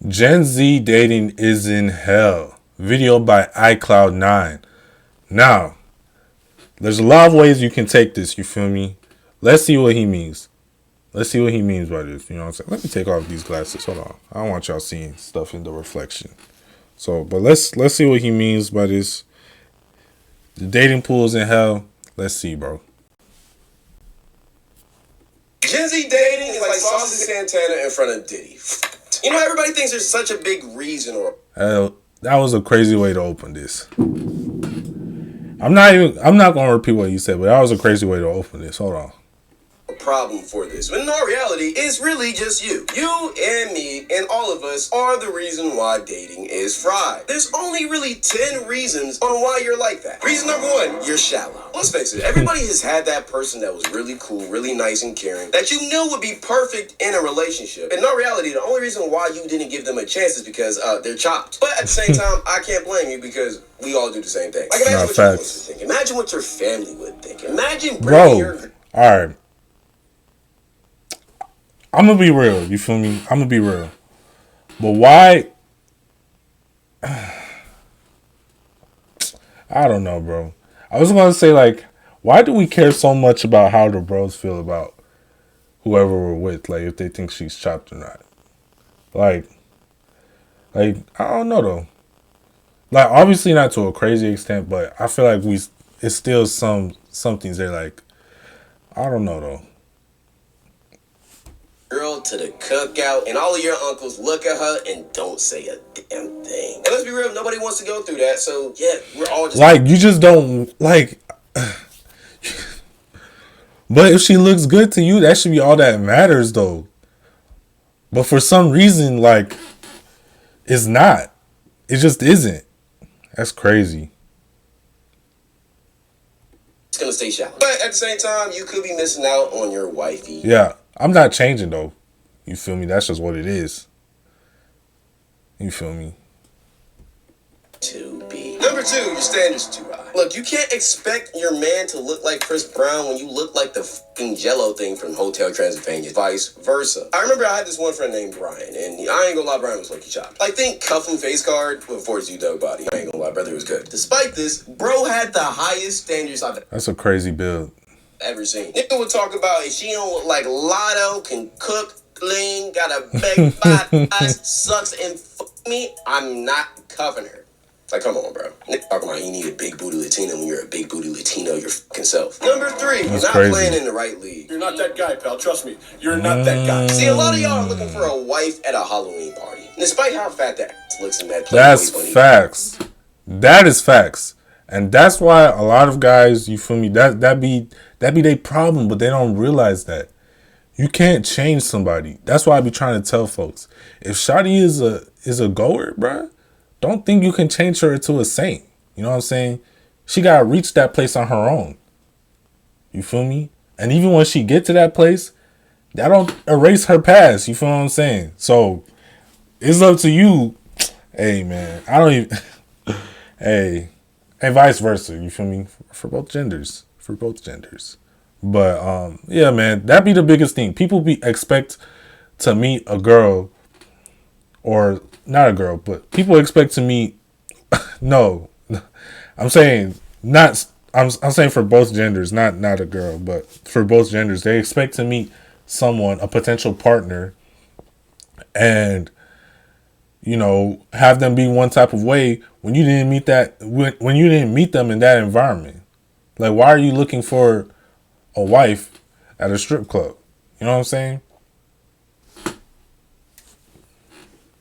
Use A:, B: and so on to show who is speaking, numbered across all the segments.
A: Gen Z dating is in hell. Video by iCloud9. Now, there's a lot of ways you can take this, you feel me? Let's see what he means. Let's see what he means by this. You know what I'm saying? Let me take off these glasses. Hold on. I don't want y'all seeing stuff in the reflection. So, but let's see what he means by this. The dating pool is in hell. Let's see, bro.
B: Gen Z dating is like Saucy Santana in front of Diddy. You know, everybody thinks there's such a big reason or
A: that was a crazy way to open this. I'm not gonna repeat what you said, but that was a crazy way to open this. Hold on.
B: problem for this. When in all reality, it's really just you. You and me and all of us are the reason why dating is fried. There's only really 10 reasons on why you're like that. Reason number 1, you're shallow. Let's face it, everybody has had that person that was really cool, really nice and caring, that you knew would be perfect in a relationship. In all reality, the only reason why you didn't give them a chance is because they're chopped. But at the same time, I can't blame you because we all do the same thing. Like imagine what your would think. Imagine what your family would think. Imagine bringing your...
A: All right. I'm gonna be real. You feel me? I'm gonna be real. But why? I don't know, bro. I was gonna say, like, why do we care so much about how the bros feel about whoever we're with? Like, if they think she's chopped or not. Like, I don't know though. Like, obviously not to a crazy extent, but I feel like it's still some things they're like, I don't know though.
B: Girl to the cookout, and all of your uncles look at her and don't say a damn thing. And let's be real, nobody wants to go through that. So yeah, we're all just
A: like, you just don't like. But if she looks good to you, that should be all that matters, though. But for some reason, like, it's not. It just isn't. That's crazy.
B: It's gonna stay shallow. But at the same time, you could be missing out on your wifey.
A: Yeah. I'm not changing, though. You feel me? That's just what it is. You feel me?
B: Number 2, your standards too high. Look, you can't expect your man to look like Chris Brown when you look like the fucking Jello thing from Hotel Transylvania. Vice versa. I remember I had this one friend named Brian, and I ain't gonna lie, Brian was lucky chopped. Like, think cuff and face card with Fortitude Dog body. I ain't gonna lie, brother was good. Despite this, bro had the highest standards I've
A: That's a crazy build.
B: Ever seen. Nigga would talk about if she don't look like Lotto, can cook, clean, got a big fat ass, sucks and fuck me, I'm not cuffing her. Like, come on, bro. Nigga talking about you need a big booty Latino when you're a big booty Latino your fucking self. Number 3, you're not playing in the right league. You're not that guy, pal. Trust me. You're not that guy. See, a lot of y'all are looking for a wife at a Halloween party. And despite how fat that ass looks in that
A: That's facts. That is facts. And that's why a lot of guys, you feel me, that be their problem, but they don't realize that. You can't change somebody. That's why I be trying to tell folks. If Shawty is a goer, bruh, don't think you can change her to a saint. You know what I'm saying? She gotta reach that place on her own. You feel me? And even when she get to that place, that don't erase her past. You feel what I'm saying? So it's up to you. Hey man, I don't even hey. And vice versa, you feel me? For both genders. But yeah, man, that be the biggest thing. People expect to meet a girl, or not a girl, but people expect to meet. No, I'm saying not. I'm saying for both genders, not a girl, but for both genders, they expect to meet someone, a potential partner, and you know, have them be one type of way when you didn't meet that, when you didn't meet them in that environment. Like, why are you looking for a wife at a strip club? You know what I'm saying?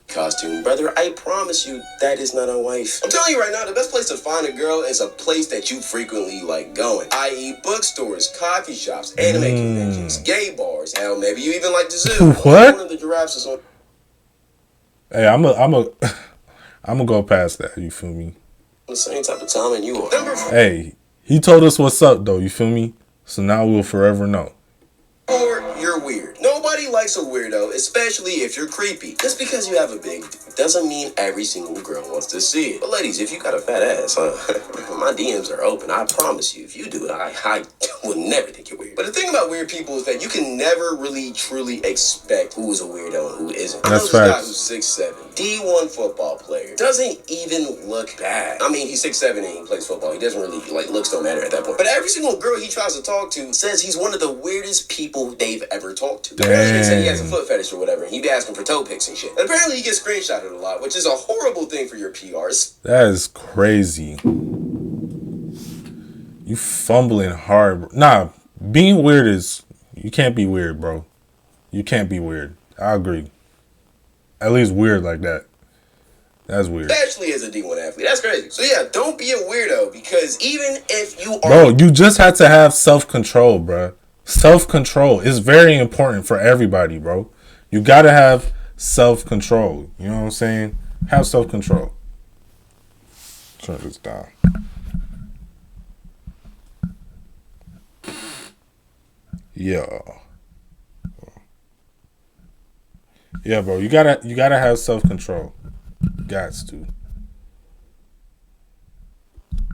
B: Costume, brother, I promise you that is not a wife. I'm telling you right now, the best place to find a girl is a place that you frequently like going, i.e. bookstores, coffee shops, anime conventions, gay bars, hell, maybe you even like the zoo.
A: What?
B: One of the giraffes is on.
A: Hey, I'm gonna go past that. You feel me?
B: The same type of time and you are.
A: Hey, he told us what's up though. You feel me? So now we'll forever know.
B: Or you're weird. Nobody likes a weirdo, especially if you're creepy. Just because you have a big doesn't mean every single girl wants to see it. But ladies, if you got a fat ass, my DMs are open. I promise you, if you do it, I would never think you're weird. But the thing about weird people is that you can never really truly expect who is a weirdo and who isn't.
A: That's
B: I know this
A: facts.
B: guy who's 6'7", D1 football player. Doesn't even look bad. I mean, he's 6'7" and he plays football. He doesn't really, looks don't matter at that point. But every single girl he tries to talk to says he's one of the weirdest people they've ever talked to. Apparently they say he has a foot fetish or whatever, and he'd be asking for toe pics and shit. And apparently he gets screenshotted a lot, which is a horrible thing for your PRs.
A: That is crazy. You fumbling hard. Nah, being weird is... You can't be weird, bro. You can't be weird. I agree. At least weird like that. That's weird.
B: Especially as a D1 athlete. That's crazy. So yeah, don't be a weirdo, because even if you are...
A: Bro, you just have to have self-control, bro. Self-control is very important for everybody, bro. You gotta have self-control. You know what I'm saying? Have self-control. Turn this down. Yeah. Yeah, bro. You gotta have self-control. Gots to.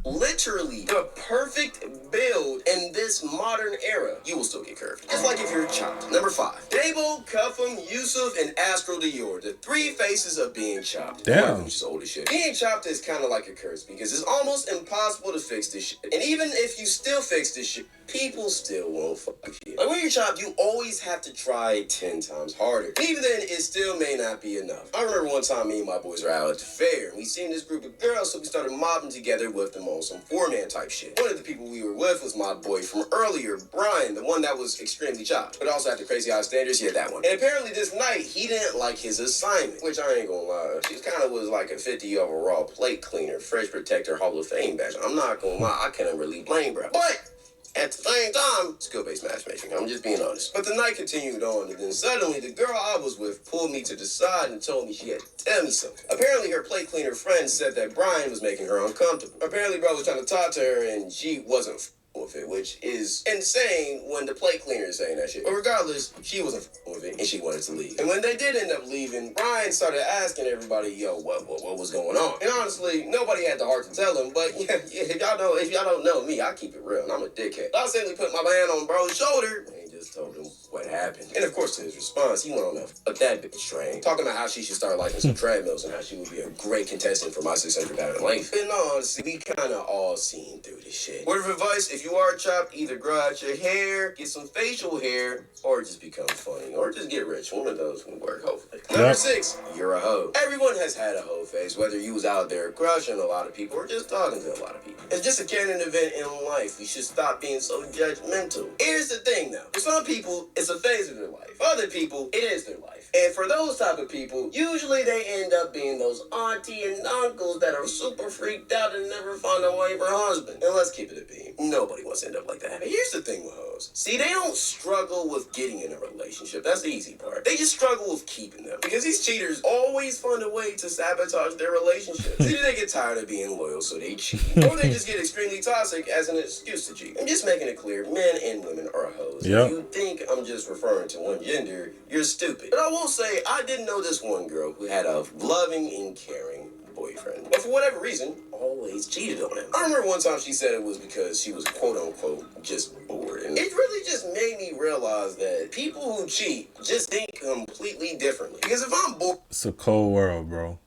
B: Literally the perfect build in this modern era, you will still get curved. Just like if you're chopped. Number 5. Dabo, Cuffham, Yusuf, and Astro Dior. The 3 faces of being chopped.
A: Damn.
B: Which is old as shit. Being chopped is kind of like a curse, because it's almost impossible to fix this shit. And even if you still fix this shit, people still won't fuck with you. Like when you're chopped, you always have to try 10 times harder. And even then, it still may not be enough. I remember one time me and my boys were out at the fair, and we seen this group of girls, so we started mobbing together with them on some 4-man type shit. One of the people we were with was my boy from earlier, Brian, the one that was extremely chopped, but also had the crazy high standards. Yeah, that one. And apparently this night, he didn't like his assignment, which I ain't gonna lie, she kind of was like a 50 overall plate cleaner, fresh protector, Hall of Fame badge. I'm not gonna lie, I can't really blame bro. But at the same time, skill-based matchmaking. I'm just being honest. But the night continued on, and then suddenly the girl I was with pulled me to the side and told me she had to tell me something. Apparently her plate cleaner friend said that Brian was making her uncomfortable. Apparently bro was trying to talk to her, and she wasn't with it, which is insane when the plate cleaner is saying that shit. But regardless, she wasn't with it, and she wanted to leave. And when they did end up leaving, Brian started asking everybody, yo, what was going on? And honestly, nobody had the heart to tell him, but yeah, if y'all don't know me, I keep it real, and I'm a dickhead. I simply put my hand on bro's shoulder and just told him what happened. And of course, to his response, he went on that bitch train, talking about how she should start liking some treadmills and how she would be a great contestant for my 600 pound length. And honestly, we kind of all seen through this shit. Word of advice, if you are chopped, either grow out your hair, get some facial hair, or just become funny, or just get rich. One of those will work, hopefully. Number 6, you're a hoe. Everyone has had a hoe phase, whether you was out there crushing a lot of people or just talking to a lot of people. It's just a canon event in life. You should stop being so judgmental. Here's the thing, though. For some people, it's a phase of their life. For other people, it is their life. And for those type of people, usually they end up being those auntie and uncles that are super freaked out and never find a wife or husband. And let's keep it a beam. Nobody wants to end up like that. But here's the thing with hoes. See, they don't struggle with getting in a relationship. That's the easy part. They just struggle with keeping them. Because these cheaters always find a way to sabotage their relationships. Either they get tired of being loyal, so they cheat. Or they just get extremely toxic as an excuse to cheat. I'm just making it clear, men and women are hoes.
A: Yep.
B: If you think I'm just referring to one gender, you're stupid. But I will say, I did know this one girl who had a loving and caring boyfriend, but for whatever reason, always cheated on him. I remember one time she said it was because she was quote-unquote just bored, and it really just made me realize that people who cheat just think completely differently. Because if I'm bored,
A: It's a cold world, bro.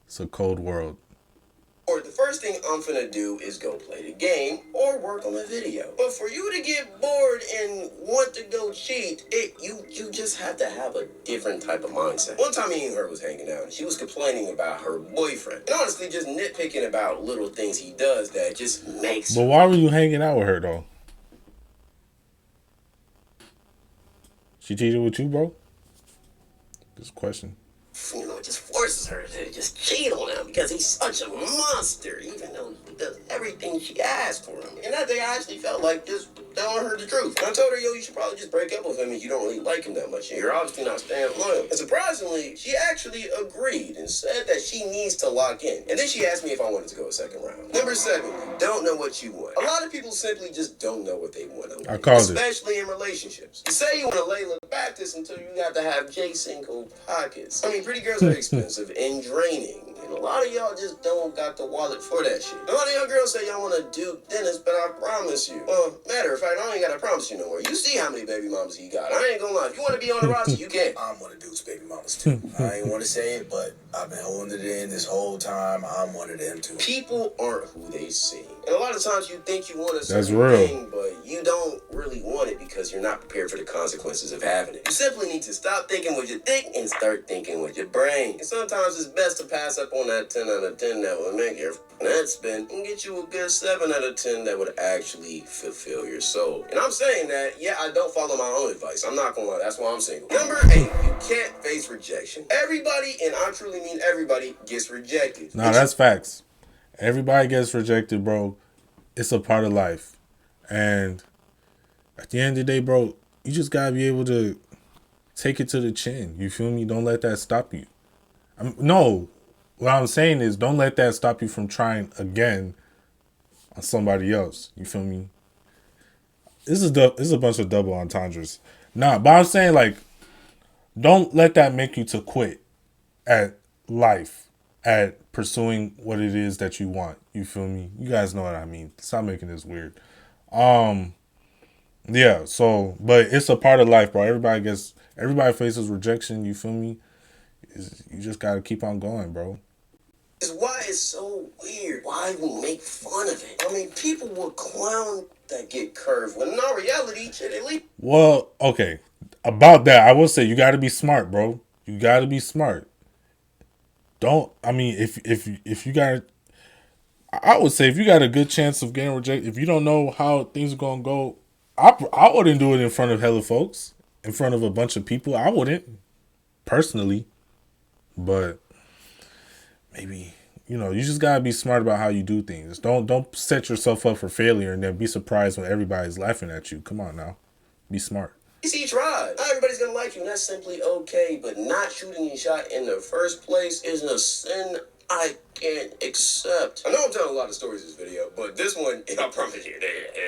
A: It's a cold world.
B: the first thing I'm finna do is go play the game or work on the video. But for you to get bored and want to go cheat, you just have to have a different type of mindset. One time me and her was hanging out and she was complaining about her boyfriend. And honestly just nitpicking about little things he does that just makes
A: But why were you hanging out with her, though? She cheated with you, bro? This question.
B: it just forces her to just cheat on him because he's such a monster, even though he does everything she asks for him. And that day I actually felt like just telling her the truth. And I told her, yo, you should probably just break up with him if you don't really like him that much. And you're obviously not staying loyal. And surprisingly, she actually agreed and said that she needs to lock in. And then she asked me if I wanted to go a second round. Number 7, don't know what you want. A lot of people simply just don't know what they want.
A: I called it.
B: Especially in relationships. You say you want to Layla Baptist until you have to have J Cinco pockets. I mean, pretty girls are expensive and draining. And a lot of y'all just don't got the wallet for that shit. A lot of y'all girls say y'all want to do Dennis, but I promise you. Well, matter of fact, I ain't got to promise you no more. You see how many baby mamas he got. I ain't gonna lie. If you want to be on the roster, you can.
C: I'm one of dude's baby mamas too. I ain't want to say it, but
B: I've been holding it in this whole time. I'm one of them too. People aren't who they seem. And a lot of times you think you want a certain thing, but you don't really want it because you're not prepared for the consequences of having it. You simply need to stop thinking with your dick and start thinking with your brain. And sometimes it's best to pass up on that 10 out of 10 that will make your net spin and get you a good 7 out of 10 that would actually fulfill your soul. And I'm saying that, yeah, I don't follow my own advice. I'm not gonna lie, that's why I'm single. Number 8, you can't face rejection. Everybody, and I truly mean everybody, gets rejected.
A: Nah, that's facts. Everybody gets rejected, bro. It's a part of life. And at the end of the day, bro, you just gotta be able to take it to the chin. You feel me? Don't let that stop you. No, what I'm saying is don't let that stop you from trying again on somebody else. You feel me? This is a bunch of double entendres. Nah, but I'm saying, like, don't let that make you to quit at life, at pursuing what it is that you want. You feel me? You guys know what I mean. Stop making this weird. Yeah, so, but it's a part of life, bro. Everybody faces rejection, you feel me? You just gotta keep on going, bro.
B: Is why it's so weird. Why we make fun of it. I mean, people will clown that get curved when in all reality, shit, at least.
A: Well, okay. About that, I will say you gotta be smart, bro. You gotta be smart. Don't, I mean, if you got, I would say if you got a good chance of getting rejected, if you don't know how things are gonna go, I wouldn't do it in front of hella folks, in front of a bunch of people. I wouldn't, personally. But maybe, you just gotta be smart about how you do things. Don't set yourself up for failure and then be surprised when everybody's laughing at you. Come on now, be smart.
B: He tried. Not everybody's gonna like you, and that's simply okay. But not shooting your shot in the first place is a sin I can't accept. I know I'm telling a lot of stories in this video, but this one, I promise you,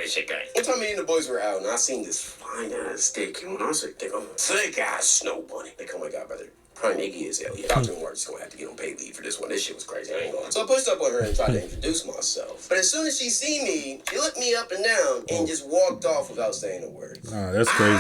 B: shit guy. One time me and the boys were out, and I seen this fine ass steak, and when I say thick, I'm a thick ass snow bunny. Like, oh my god, brother. Probably nigga is hell. Yeah, Dr. Martin's gonna have to get on paid leave for this one. This shit was crazy. I ain't gonna lie. So I pushed up on her and tried to introduce myself. But as soon as she seen me, she looked me up and down and just walked off without saying a word.
A: That's crazy.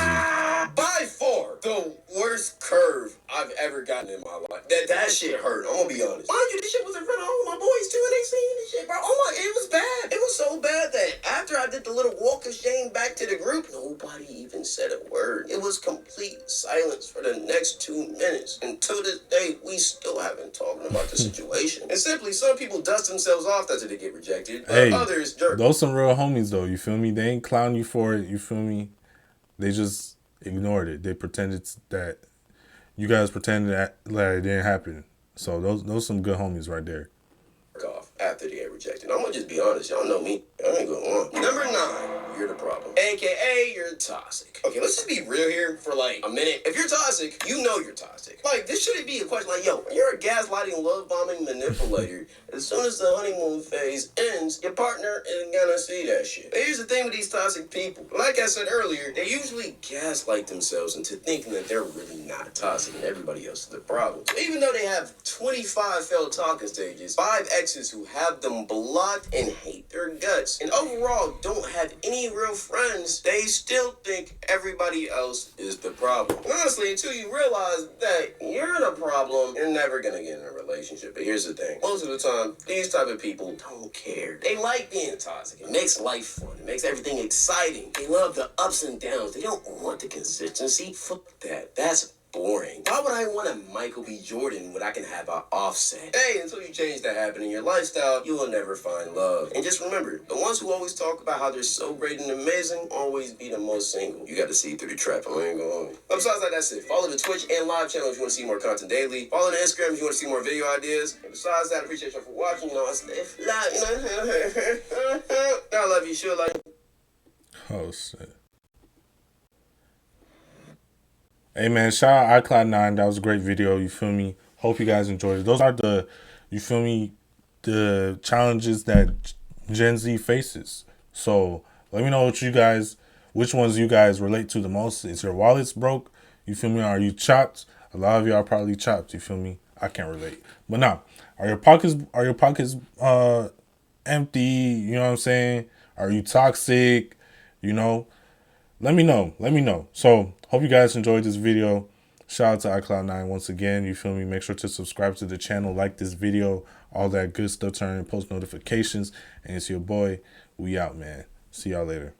B: By far the worst curve I've ever gotten in my life. That shit hurt. I'm gonna be honest. Mind you, this shit was in front of all my boys too, and they seen this shit, bro. Oh my, it was bad. It was so bad that after I did the little walk of shame back to the group, nobody even said a word. It was complete silence for the next 2 minutes. Until this day, we still haven't talked about the situation. And simply, some people dust themselves off after they get rejected, but others jerk.
A: Those some real homies though. You feel me? They ain't clown you for it. You feel me? They just ignored it. They pretended that you guys pretended that it didn't happen. So those some good homies right there.
B: Off after they get rejected. I'm gonna just be honest. Y'all know me. I ain't going on. Number 9, you're the problem. AKA, you're toxic. Okay, let's just be real here for like a minute. If you're toxic, you know you're toxic. Like, this shouldn't be a question like, yo, you're a gaslighting, love bombing manipulator. As soon as the honeymoon phase ends, your partner isn't gonna see that shit. But here's the thing with these toxic people. Like I said earlier, they usually gaslight themselves into thinking that they're really not toxic and everybody else is the problem. Even though they have 25 failed talking stages, 5 exes who have them blocked and hate their guts, and overall don't have any real friends, they still think everybody else is the problem. And honestly, until you realize that you're the problem, you're never gonna get in a relationship. But here's the thing. Most of the time, these type of people don't care. They like being toxic. It makes life fun. It makes everything exciting. They love the ups and downs. They don't want the consistency. Fuck that. That's boring. Why would I want a Michael B. Jordan when I can have an Offset? Hey, until you change that habit in your lifestyle, you will never find love. And just remember, the ones who always talk about how they're so great and amazing always be the most single. You got to see through the trap. I ain't going. But besides that, that's it. Follow the Twitch and live channel if you want to see more content daily. Follow the Instagram if you want to see more video ideas. And besides that, I appreciate y'all for watching. You know, I stay fly. You know, I love you. Sure, like.
A: Oh shit. Hey man, shout out iCloud9. That was a great video. You feel me? Hope you guys enjoyed it. Those are you feel me, the challenges that Gen Z faces. So let me know which ones you guys relate to the most. Is your wallets broke? You feel me? Are you chopped? A lot of y'all are probably chopped. You feel me? I can't relate. But now, are your pockets empty? You know what I'm saying? Are you toxic? You know? Let me know. So, hope you guys enjoyed this video. Shout out to iCloud9 once again. You feel me? Make sure to subscribe to the channel, like this video, all that good stuff. Turn on post notifications. And it's your boy. We out, man. See y'all later.